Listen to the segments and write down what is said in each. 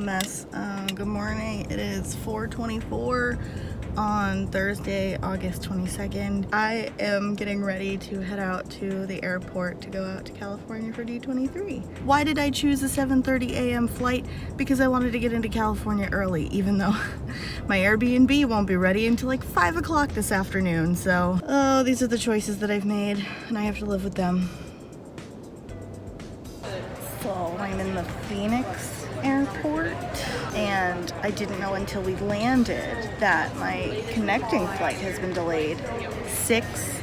mess. Good morning. It is 4:24 on Thursday, August 22nd. I am getting ready to head out to the airport to go out to California for D23. Why did I choose a 7:30 a.m. flight? Because I wanted to get into California early, even though my Airbnb won't be ready until like 5 o'clock this afternoon. So, oh, these are the choices that I've made, and I have to live with them. So I'm in the Phoenix airport, and I didn't know until we landed that my connecting flight has been delayed 6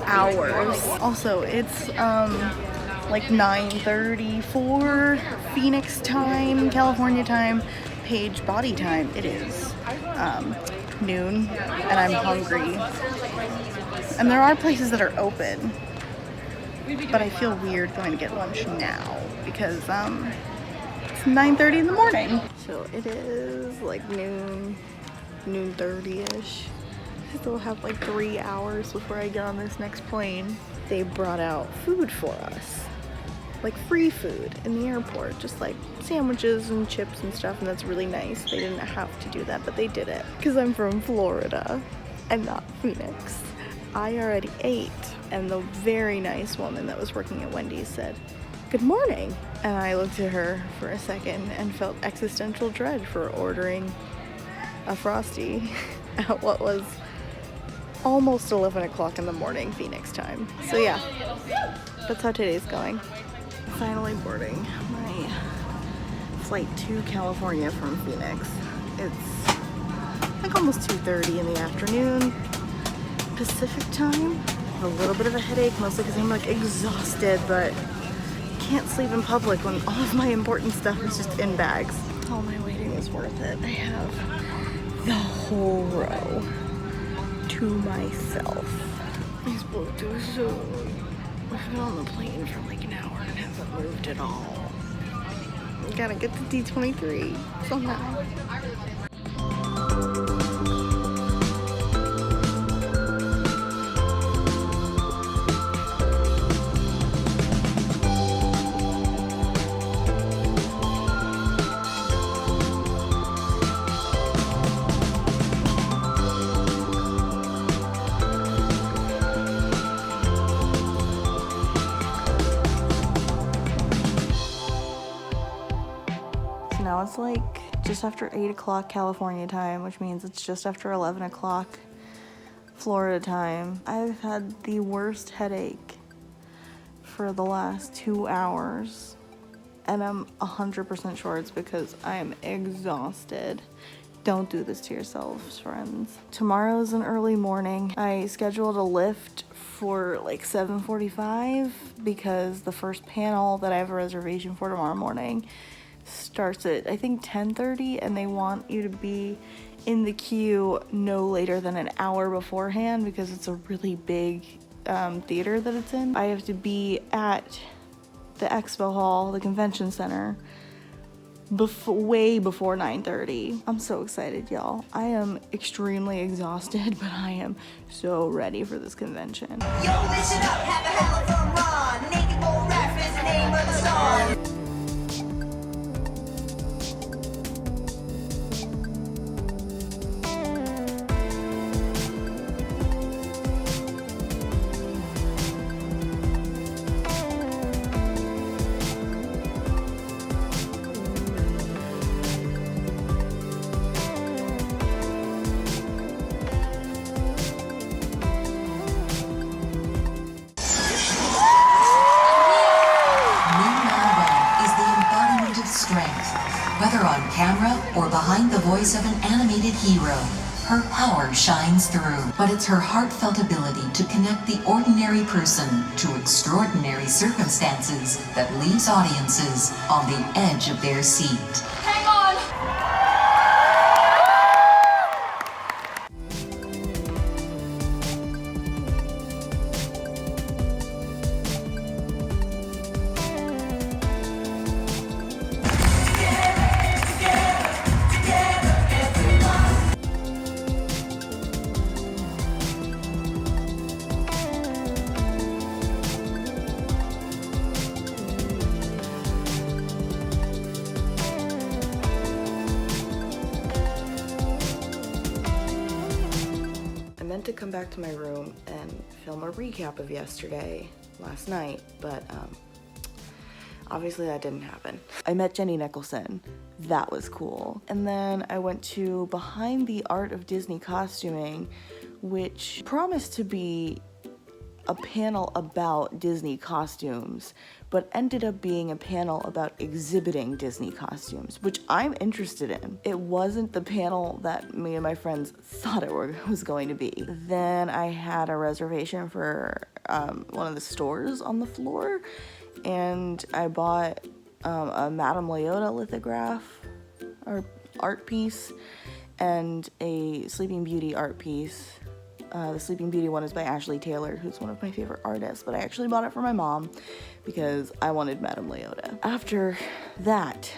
hours. Also, it's like 9:34 Phoenix time, California time, Page body time. It is noon, and I'm hungry. And there are places that are open, but I feel weird going to get lunch now because it's 9:30 in the morning. So it is like noon 30-ish. I still have like 3 hours before I get on this next plane. They brought out food for us, like free food in the airport, just like sandwiches and chips and stuff, and that's really nice. They didn't have to do that, but they did it because I'm from Florida and not Phoenix. I already ate, and the very nice woman that was working at Wendy's said, "Good morning." And I looked at her for a second and felt existential dread for ordering a Frosty at what was almost 11 o'clock in the morning Phoenix time. So yeah, that's how today's going. Finally boarding my flight to California from Phoenix. It's like almost 2:30 in the afternoon Pacific time. A little bit of a headache, mostly because I'm like exhausted, but can't sleep in public when all of my important stuff is just in bags. All my waiting was worth it. I have the whole row to myself. I spoke too soon. I've been on the plane for like an hour and haven't moved at all. I gotta get to D23 somehow. Now it's like just after 8 o'clock California time, which means it's just after 11 o'clock Florida time. I've had the worst headache for the last 2 hours, and I'm 100% sure it's because I am exhausted. Don't do this to yourselves, friends. Tomorrow's an early morning. I scheduled a lift for like 7:45 because the first panel that I have a reservation for tomorrow morning starts at I think 10:30, and they want you to be in the queue no later than an hour beforehand because it's a really big theater that it's in. I have to be at the expo hall, the convention center, way before 9:30. I'm so excited, y'all. I am extremely exhausted, but I am so ready for this convention. Yo, listen up, have a hell of a run. Naked Bull Rap is the name of the song. Whether on camera or behind the voice of an animated hero, her power shines through. But it's her heartfelt ability to connect the ordinary person to extraordinary circumstances that leaves audiences on the edge of their seat. Hang on! meant to come back to my room and film a recap of yesterday, last night, but obviously that didn't happen. I met Jenny Nicholson. That was cool. And then I went to Behind the Art of Disney Costuming, which promised to be a panel about Disney costumes, but ended up being a panel about exhibiting Disney costumes, which I'm interested in. It wasn't the panel that me and my friends thought it was going to be. Then I had a reservation for one of the stores on the floor, and I bought a Madame Leota lithograph or art piece and a Sleeping Beauty art piece. The Sleeping Beauty one is by Ashley Taylor, who's one of my favorite artists, but I actually bought it for my mom because I wanted Madame Leota. After that,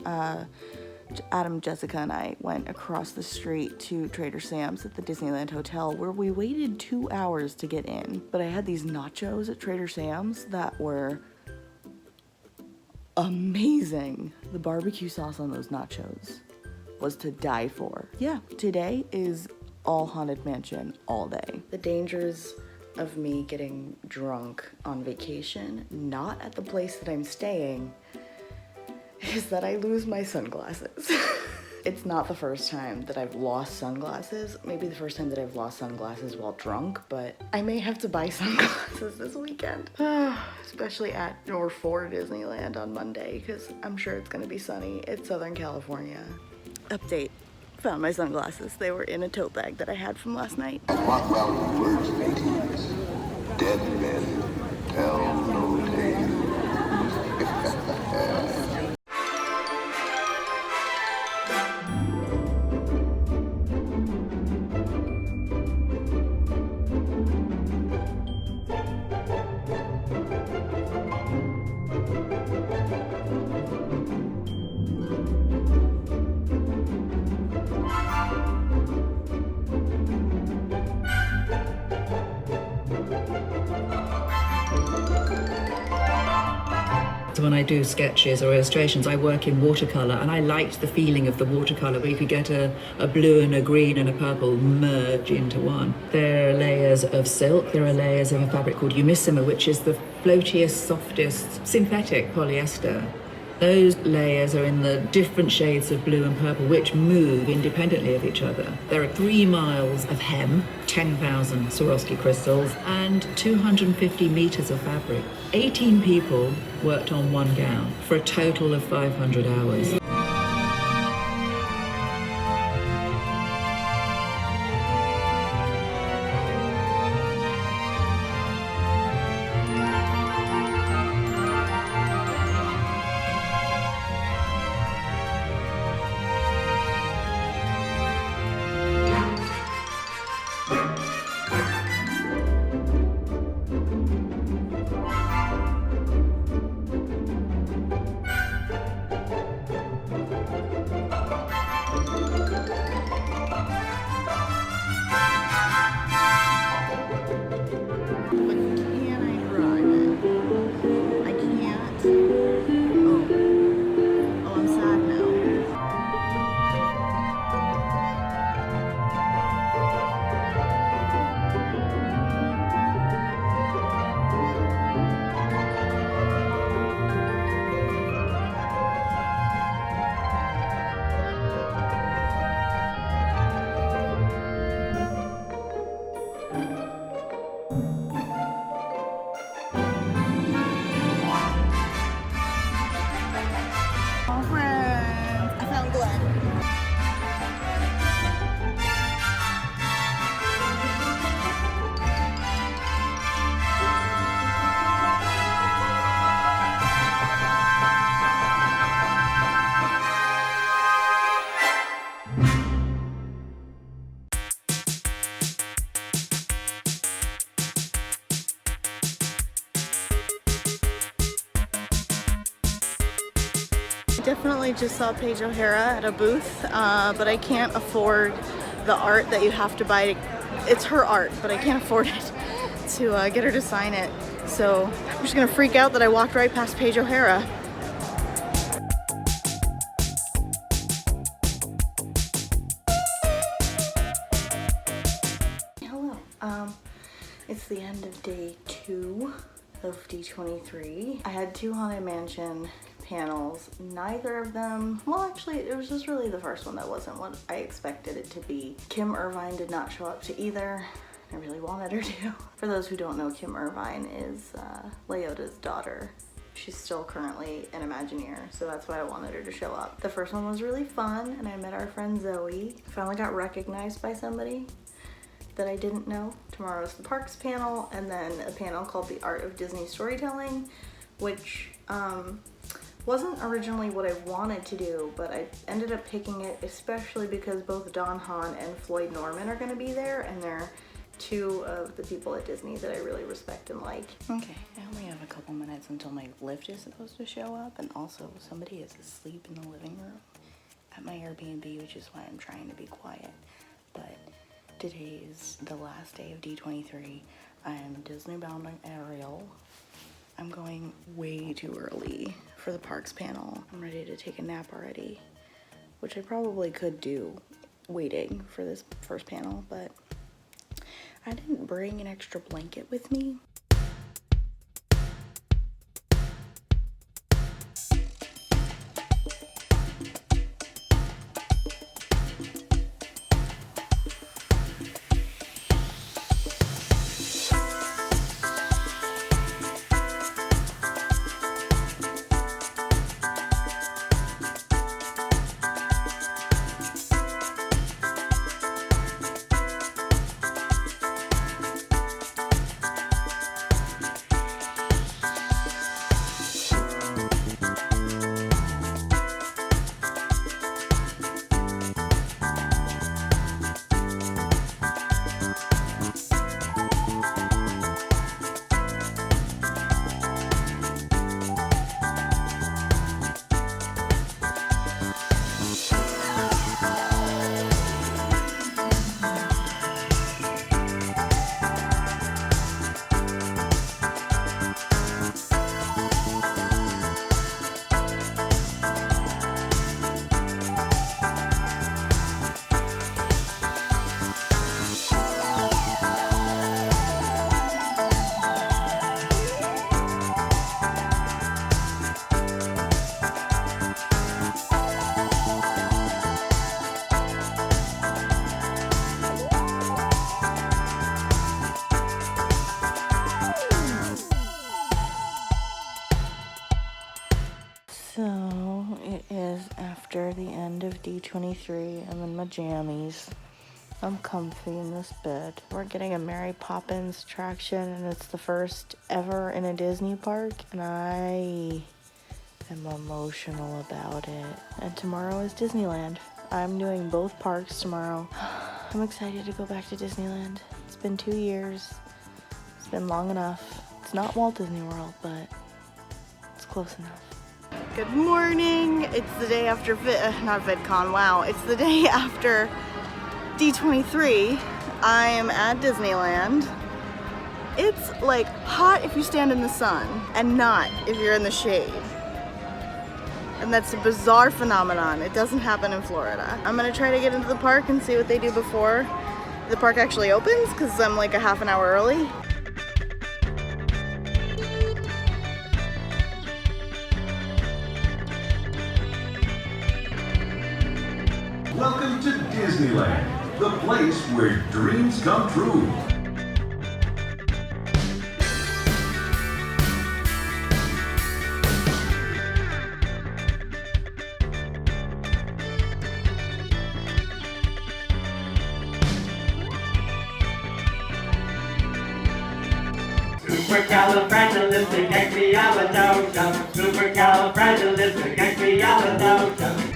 Adam, Jessica, and I went across the street to Trader Sam's at the Disneyland Hotel, where we waited 2 hours to get in. But I had these nachos at Trader Sam's that were amazing. The barbecue sauce on those nachos was to die for. Yeah, today is all Haunted Mansion all day. The dangers of me getting drunk on vacation, not at the place that I'm staying, is that I lose my sunglasses. It's not the first time that I've lost sunglasses. Maybe the first time that I've lost sunglasses while drunk, but I may have to buy sunglasses this weekend. Especially at or for Disneyland on Monday, because I'm sure it's gonna be sunny. It's Southern California. Update. Found my sunglasses. They were in a tote bag that I had from last night. What well words mateys? Dead men tell no tale. When I do sketches or illustrations, I work in watercolor, and I liked the feeling of the watercolor where you could get a blue and a green and a purple merge into one. There are layers of silk, there are layers of a fabric called Umissima, which is the floatiest, softest synthetic polyester. Those layers are in the different shades of blue and purple, which move independently of each other. There are 3 miles of hem, 10,000 Swarovski crystals, and 250 meters of fabric. 18 people worked on one gown for a total of 500 hours. Definitely just saw Paige O'Hara at a booth, but I can't afford the art that you have to buy. It's her art, but I can't afford it to get her to sign it. So I'm just gonna freak out that I walked right past Paige O'Hara. Hello. It's the end of day 2 of D23. I had 2 Haunted Mansion panels. Neither of them, well actually it was just really the first one that wasn't what I expected it to be. Kim Irvine did not show up to either. I really wanted her to. For those who don't know, Kim Irvine is Leota's daughter. She's still currently an Imagineer, so that's why I wanted her to show up. The first one was really fun, and I met our friend Zoe. Finally got recognized by somebody that I didn't know. Tomorrow's the Parks panel, and then a panel called The Art of Disney Storytelling, which wasn't originally what I wanted to do, but I ended up picking it especially because both Don Hahn and Floyd Norman are gonna be there, and they're 2 of the people at Disney that I really respect and like. Okay, I only have a couple minutes until my lift is supposed to show up, and also somebody is asleep in the living room at my Airbnb, which is why I'm trying to be quiet. But today is the last day of D23. I'm Disney bound on Ariel. I'm going way too early for the Parks panel. I'm ready to take a nap already, which I probably could do waiting for this first panel, but I didn't bring an extra blanket with me. So it is after the end of D23. I'm in my jammies. I'm comfy in this bed. We're getting a Mary Poppins attraction, and it's the first ever in a Disney park, and I am emotional about it. And tomorrow is Disneyland. I'm doing both parks tomorrow. I'm excited to go back to Disneyland. It's been 2 years. It's been long enough. It's not Walt Disney World, but it's close enough. Good morning. It's the day after not VidCon. Wow, it's the day after D23. I am at Disneyland. It's like hot if you stand in the sun and not if you're in the shade. And that's a bizarre phenomenon. It doesn't happen in Florida. I'm gonna try to get into the park and see what they do before the park actually opens, because I'm like a half an hour early. Welcome to Disneyland, the place where dreams come true. Supercalifragilisticexpialidocious. Supercalifragilisticexpialidocious.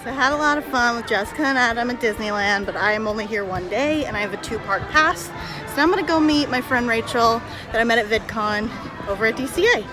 So I had a lot of fun with Jessica and Adam at Disneyland, but I am only here one day and I have a 2-park pass. So now I'm gonna go meet my friend Rachel that I met at VidCon over at DCA.